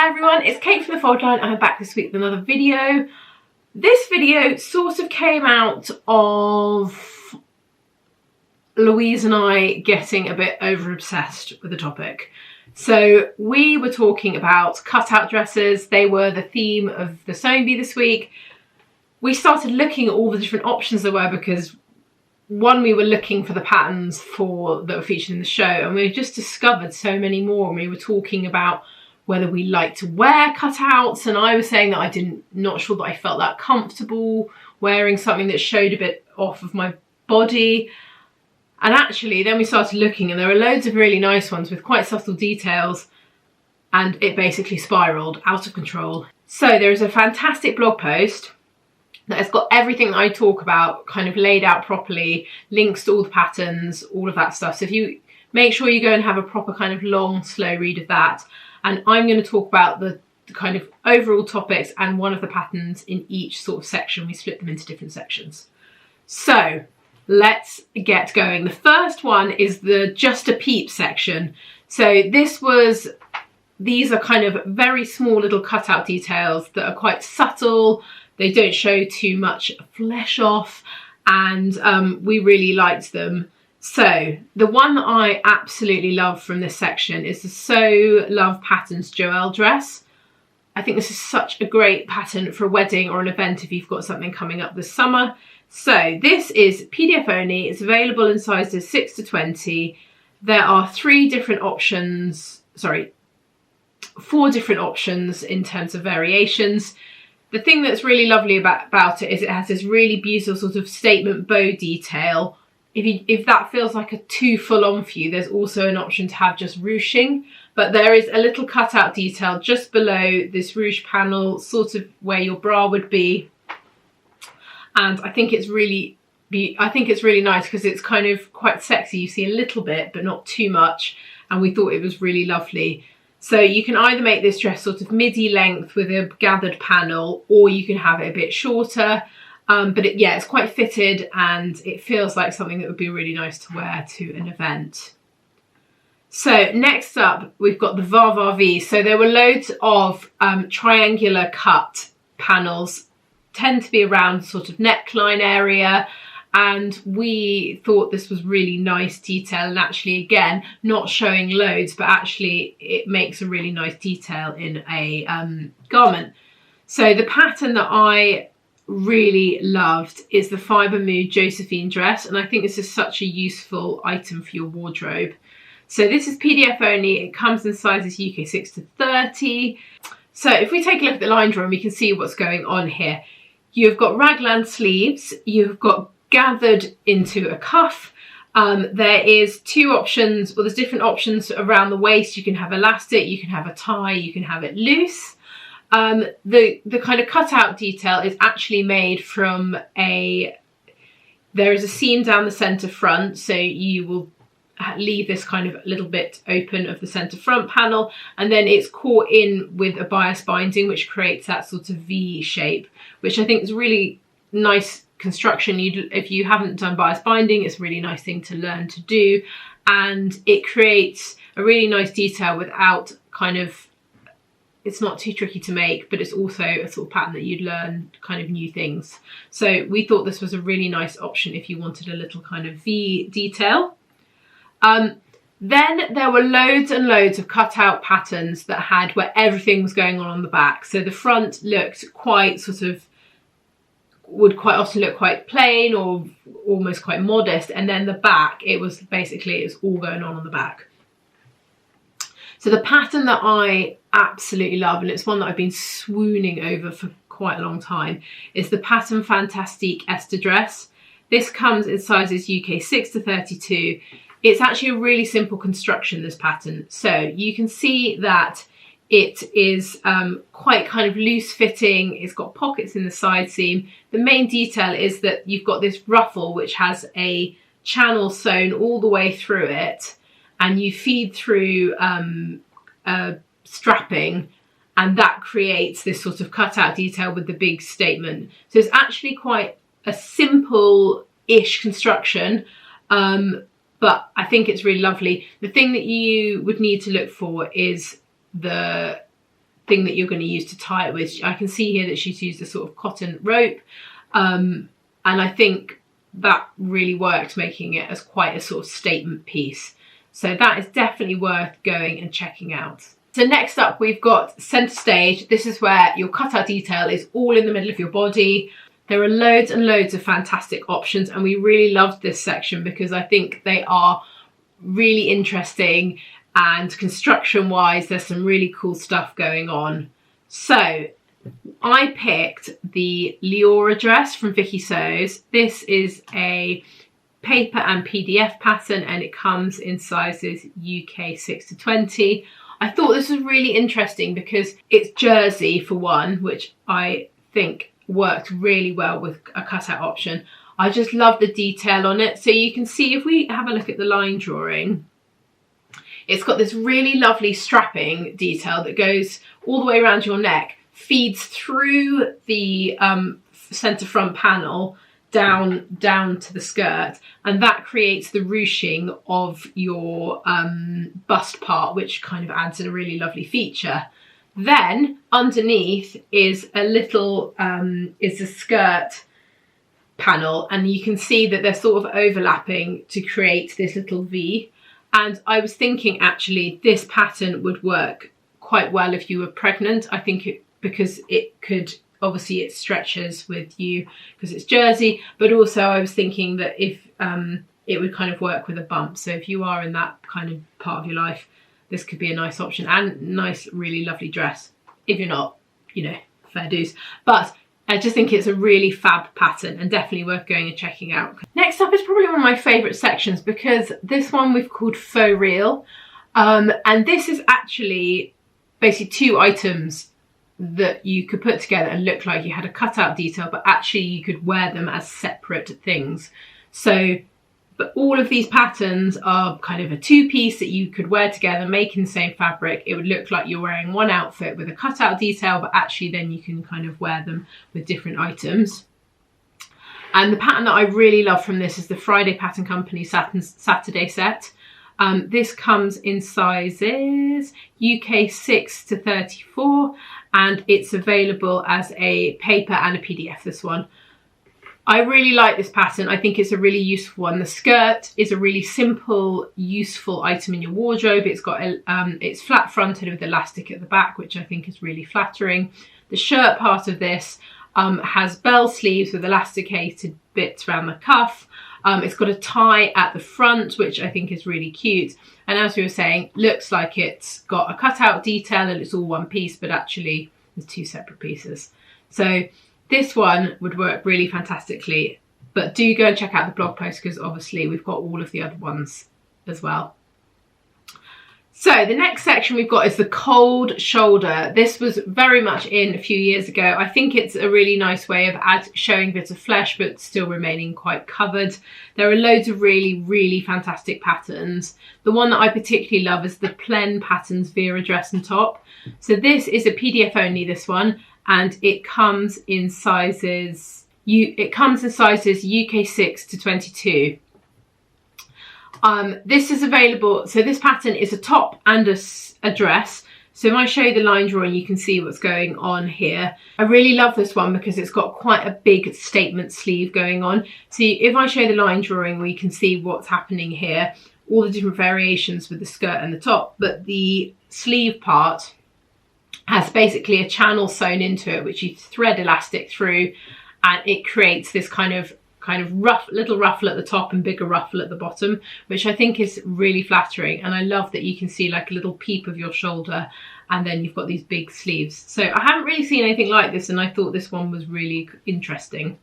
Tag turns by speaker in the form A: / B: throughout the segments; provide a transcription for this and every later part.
A: Hi everyone, it's Kate from the Fold Line. I'm back this week with another video. This video sort of came out of Louise and I getting a bit over obsessed with the topic. So we were talking about cutout dresses. They were the theme of the sewing bee this week. We started looking at all the different options there were because one, we were looking for the patterns that were featured in the show, and we just discovered so many more. And we were talking about whether we like to wear cutouts, and I was saying that not sure that I felt that comfortable wearing something that showed a bit off of my body. And actually then we started looking, and there are loads of really nice ones with quite subtle details, and it basically spiraled out of control. So there is a fantastic blog post that has got everything that I talk about kind of laid out properly, links to all the patterns, all of that stuff. So if you make sure you go and have a proper kind of long, slow read of that. And I'm going to talk about the kind of overall topics and one of the patterns in each sort of section. We split them into different sections. So let's get going. The first one is the just a PEEP section. So these are kind of very small little cutout details that are quite subtle. They don't show too much flesh off, and we really liked them. So the one that I absolutely love from this section is the So Love Patterns Joelle dress. I think this is such a great pattern for a wedding or an event if you've got something coming up this summer. So this is PDF only. It's available in sizes 6 to 20. There are 4 different options in terms of variations. The thing that's really lovely about it is it has this really beautiful sort of statement bow detail. If that feels like a too full on for you, there's also an option to have just ruching, but there is a little cutout detail just below this ruche panel, sort of where your bra would be. And I think it's really nice because it's kind of quite sexy. You see a little bit, but not too much. And we thought it was really lovely. So you can either make this dress sort of midi length with a gathered panel, or you can have it a bit shorter. But it's quite fitted, and it feels like something that would be really nice to wear to an event. So next up, we've got the Va Va V. So there were loads of triangular cut panels, tend to be around sort of neckline area. And we thought this was really nice detail, and actually, again, not showing loads, but actually it makes a really nice detail in a garment. So the pattern that I really loved is the Fibre Mood Josephine dress, and I think this is such a useful item for your wardrobe. So this is PDF only. It comes in sizes UK 6 to 30. So if we take a look at the line drawing, we can see what's going on here. You've got raglan sleeves, you've got gathered into a cuff. There is 2 options, well, there's different options around the waist. You can have elastic, you can have a tie, you can have it loose. The kind of cutout detail is actually made from there is a seam down the centre front, so you will leave this kind of little bit open of the centre front panel, and then it's caught in with a bias binding, which creates that sort of V shape, which I think is really nice construction. If you haven't done bias binding, it's a really nice thing to learn to do, and it creates a really nice detail without kind of, it's not too tricky to make, but it's also a sort of pattern that you'd learn kind of new things. So we thought this was a really nice option if you wanted a little kind of V detail. Then there were loads and loads of cutout patterns that had where everything was going on the back. So the front looked would quite often look quite plain or almost quite modest, and then the back, it was all going on the back. So the pattern that I absolutely love, and it's one that I've been swooning over for quite a long time, is the Pattern Fantastique Esther dress. This comes in sizes UK 6 to 32. It's actually a really simple construction, this pattern. So you can see that it is quite kind of loose fitting. It's got pockets in the side seam. The main detail is that you've got this ruffle which has a channel sewn all the way through it, and you feed through strapping, and that creates this sort of cutout detail with the big statement. So it's actually quite a simple-ish construction, but I think it's really lovely. The thing that you would need to look for is the thing that you're going to use to tie it with. I can see here that she's used a sort of cotton rope, and I think that really worked, making it as quite a sort of statement piece. So that is definitely worth going and checking out. So next up we've got centre stage. This is where your cutout detail is all in the middle of your body. There are loads and loads of fantastic options, and we really loved this section because I think they are really interesting, and construction wise there's some really cool stuff going on. So I picked the Leora dress from Vicky Sews. This is a paper and PDF pattern, and it comes in sizes UK 6 to 20. I thought this was really interesting because it's jersey for one, which I think worked really well with a cutout option. I just love the detail on it. So you can see, if we have a look at the line drawing, it's got this really lovely strapping detail that goes all the way around your neck, feeds through the centre front panel down to the skirt, and that creates the ruching of your bust part, which kind of adds a really lovely feature. Then underneath is a little is a skirt panel, and you can see that they're sort of overlapping to create this little V. And I was thinking actually this pattern would work quite well if you were pregnant. I think because it could, obviously it stretches with you because it's jersey, but also I was thinking that if it would kind of work with a bump. So if you are in that kind of part of your life, this could be a nice option, and nice, really lovely dress. If you're not, you know, fair dues. But I just think it's a really fab pattern and definitely worth going and checking out. Next up is probably one of my favourite sections, because this one we've called Faux Real. And this is actually basically two items that you could put together and look like you had a cutout detail, but actually you could wear them as separate things. So, but all of these patterns are kind of a two-piece that you could wear together, making the same fabric. It would look like you're wearing one outfit with a cutout detail, but actually then you can kind of wear them with different items. And the pattern that I really love from this is the Friday Pattern Company Saturday set. This comes in sizes UK 6 to 34, and it's available as a paper and a PDF, this one. I really like this pattern. I think it's a really useful one. The skirt is a really simple, useful item in your wardrobe. It's got it's flat fronted with elastic at the back, which I think is really flattering. The shirt part of this has bell sleeves with elasticated bits around the cuff. It's got a tie at the front, which I think is really cute. And as we were saying, looks like it's got a cutout detail and it's all one piece, but actually there's two separate pieces. So this one would work really fantastically, but do go and check out the blog post, because obviously we've got all of the other ones as well. So the next section we've got is the cold shoulder. This was very much in a few years ago. I think it's a really nice way of showing bits of flesh but still remaining quite covered. There are loads of really, really fantastic patterns. The one that I particularly love is the Plen Patterns Vera dress and top. So this is a PDF only, this one, and it comes in sizes UK 6 to 22. This is available, so this pattern is a top and a dress. So if I show you the line drawing, you can see what's going on here. I really love this one because it's got quite a big statement sleeve going on. So if I show the line drawing, we can see what's happening here, all the different variations with the skirt and the top, but the sleeve part has basically a channel sewn into it, which you thread elastic through, and it creates this kind of rough little ruffle at the top and bigger ruffle at the bottom, which I think is really flattering. And I love that you can see like a little peep of your shoulder, and then you've got these big sleeves. So I haven't really seen anything like this, and I thought this one was really interesting.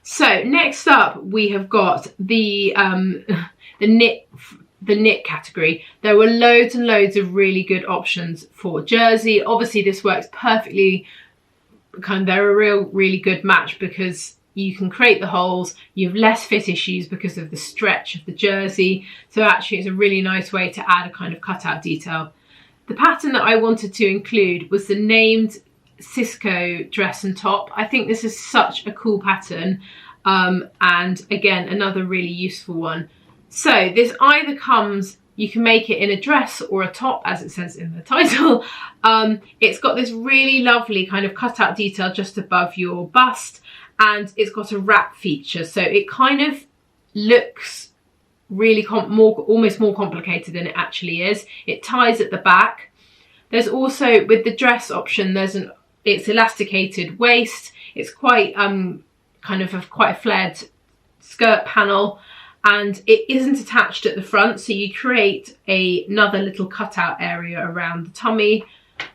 A: So next up we have got the knit category. There were loads and loads of really good options for jersey. Obviously this works perfectly, they're a really good match because you can create the holes, you have less fit issues because of the stretch of the jersey. So actually it's a really nice way to add a kind of cutout detail. The pattern that I wanted to include was the named Cisco dress and top. I think this is such a cool pattern, and again another really useful one. So this either comes You can make it in a dress or a top, as it says in the title. It's got this really lovely kind of cutout detail just above your bust, and it's got a wrap feature, so it kind of looks really almost more complicated than it actually is. It ties at the back. There's also, with the dress option, it's elasticated waist. It's quite kind of quite a flared skirt panel, and it isn't attached at the front, so you create another little cutout area around the tummy.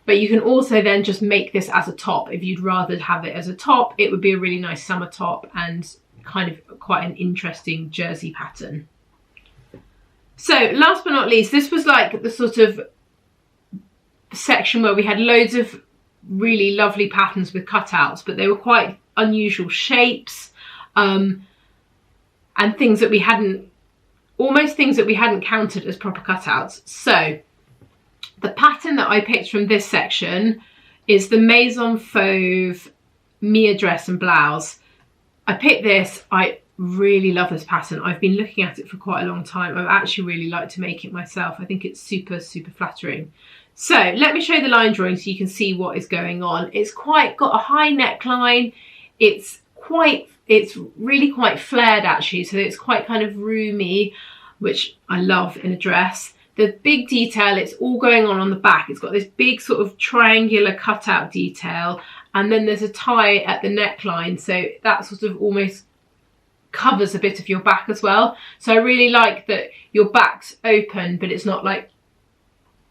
A: But you can also then just make this as a top. If you'd rather have it as a top, it would be a really nice summer top and kind of quite an interesting jersey pattern. So last but not least, this was like the sort of section where we had loads of really lovely patterns with cutouts, but they were quite unusual shapes, and things that we hadn't counted as proper cutouts. So the pattern that I picked from this section is the Maison Fauve Mia dress and blouse. I picked this. I really love this pattern. I've been looking at it for quite a long time. I've actually really liked to make it myself. I think it's super, super flattering. So let me show you the line drawing so you can see what is going on. It's got a high neckline. It's really quite flared actually, so it's quite kind of roomy, which I love in a dress. The big detail, it's all going on the back. It's got this big sort of triangular cutout detail, and then there's a tie at the neckline, so that sort of almost covers a bit of your back as well. So I really like that your back's open, but it's not like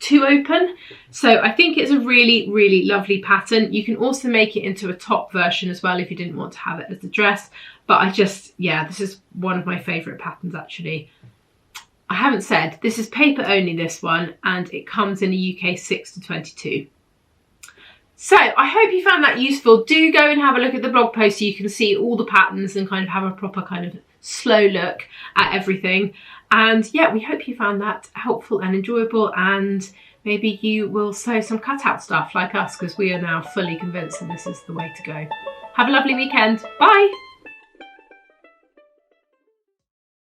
A: too open. So I think it's a really, really lovely pattern. You can also make it into a top version as well if you didn't want to have it as a dress. But this is one of my favourite patterns actually. I haven't said, this is paper only, this one, and it comes in a UK 6 to 22. So I hope you found that useful. Do go and have a look at the blog post so you can see all the patterns and kind of have a proper kind of slow look at everything. And yeah, we hope you found that helpful and enjoyable, and maybe you will sew some cutout stuff like us, because we are now fully convinced that this is the way to go. Have a lovely weekend. Bye.